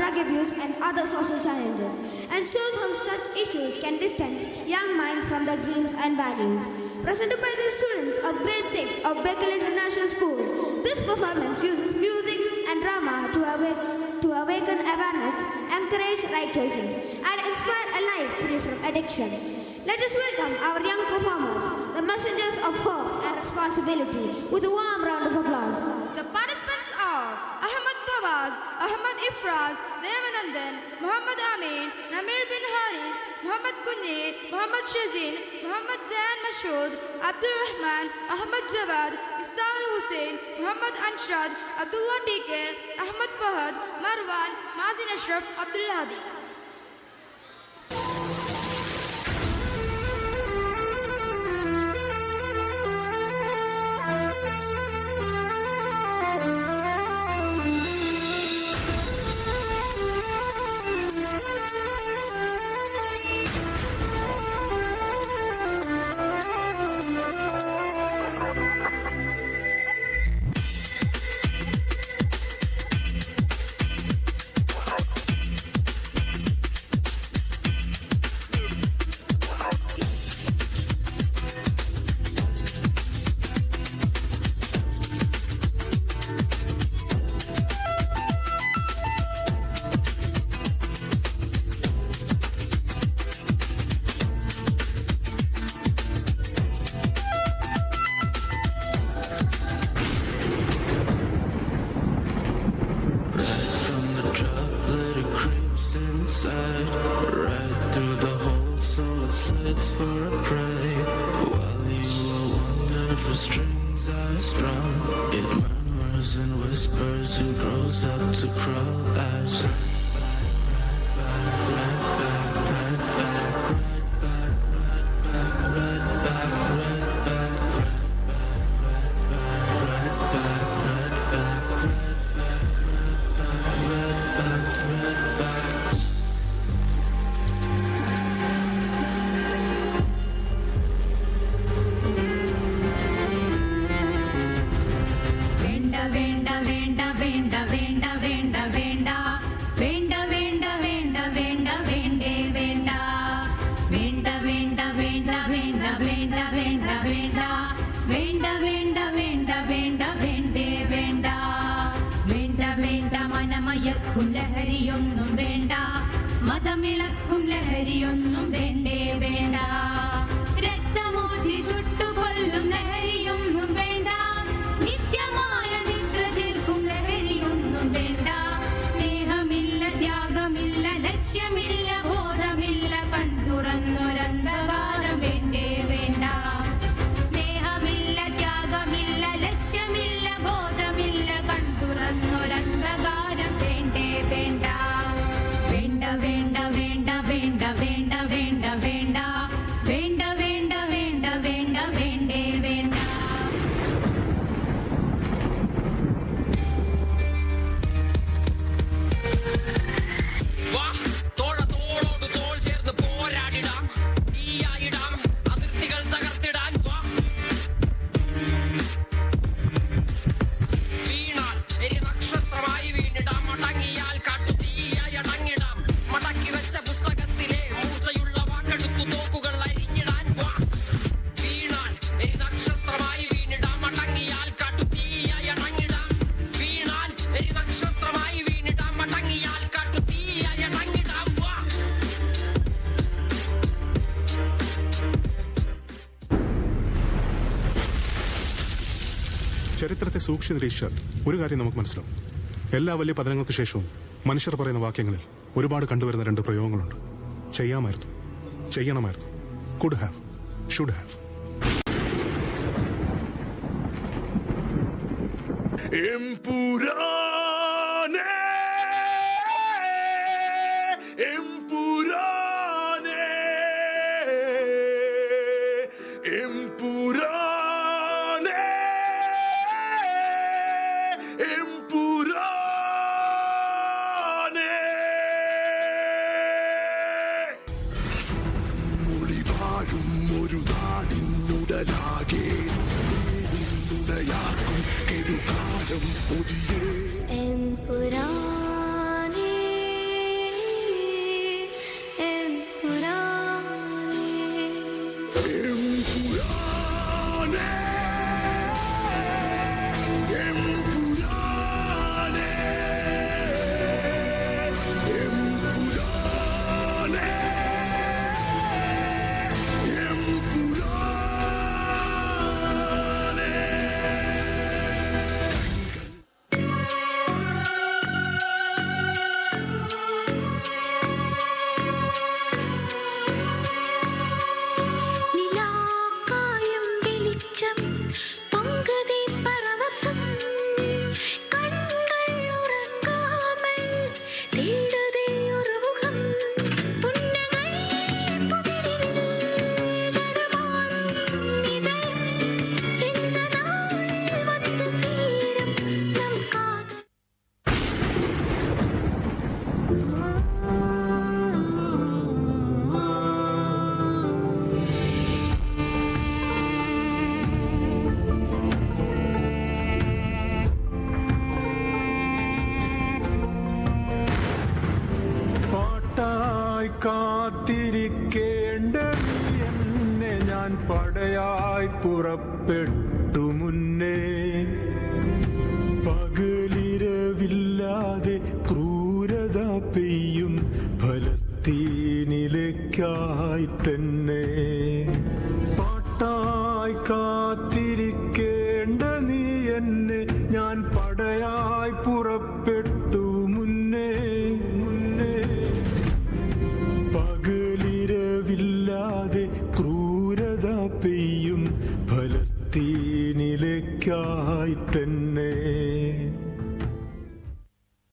drug abuse and other social challenges, and shows how such issues can distance young minds from their dreams and values. Presented by the students of grade 6 of Beckel International Schools, this performance uses music and drama to awaken awareness, encourage right choices, and inspire a life free from addiction. Let us welcome our young performers, the messengers of hope and responsibility, with a warm round of applause. The participants are Ahmad Fawaz, Ahmad Ifraz, Devanandan, Muhammad Amin, Namir bin Haris, Muhammad Kunji, Muhammad Shazin, Muhammad Zain Mashood, Abdul Rahman, Ahmad Jawad, Istar Hussain, Muhammad Anshad, Abdullah TK, Ahmad Fahad, Marwan, Mazin Ashraf, Abdul Hadi. ലഹരിയൊന്നും വേണ്ട, മതമിളക്കും ലഹരിയൊന്നും വേണ്ടേ വേണ്ട, രക്തമൂറ്റി ചുട്ടുകൊല്ലും ലഹരിയൊന്നും വേണ്ട, നിത്യമായ നിദ്ര തീർക്കും ലഹരിയൊന്നും വേണ്ട, സ്നേഹമില്ല, ത്യാഗമില്ല, ലക്ഷ്യമില്ല, ബോധമില്ല, കണ്ടുറന്നൊരന്ധകാരം വേണ്ടേ വേണ്ട, സ്നേഹമില്ല, ത്യാഗമില്ല, ലക്ഷ്യമില്ല, ബോധമില്ല, കണ്ടുറന്നൊരന്ധകാരം വേണ്ടേ വേണ്ട, വേണ്ട വേണ്ട വേണ്ട വേണ്ട വേണ്ട വേണ്ട വേണ്ട വേണ്ട വേണ്ട വേണ്ട വേണ്ട വേണ്ടേ വേണ്ട. ചരിത്രത്തെ സൂക്ഷിച്ച് നിരീക്ഷിച്ചാൽ ഒരു കാര്യം നമുക്ക് മനസ്സിലാവും. എല്ലാ വലിയ പതനങ്ങൾക്ക് ശേഷവും മനുഷ്യർ പറയുന്ന വാക്യങ്ങളിൽ ഒരുപാട് കണ്ടുവരുന്ന രണ്ട് പ്രയോഗങ്ങളുണ്ട്. ചെയ്യാമായിരുന്നു, ചെയ്യണമായിരുന്നു, കുഡ് ഹാവ്, ഷുഡ് ഹാവ്. ഒരു നാടിനുടലാകെ കെടുകാലം പുതിയ എംപുരാനേ കാത്തിരിക്കേണ്ട നീ എന്നെ ഞാൻ പടയായി പുറപ്പെട്ടു മുന്നേ പകലിരവില്ലാതെ ക്രൂരത പെയ്യും ഫലസ്തീനിലേക്കായി തന്നെ പാട്ടായി കാത്തിരിക്കേണ്ട നീ എന്നെ ഞാൻ പടയായി പുറപ്പെട്ടു മുന്നേ പകലിരവില്ലാതെ ക്രൂരത പെയ്യും ഫലസ്തീനിലേക്കായി തന്നെ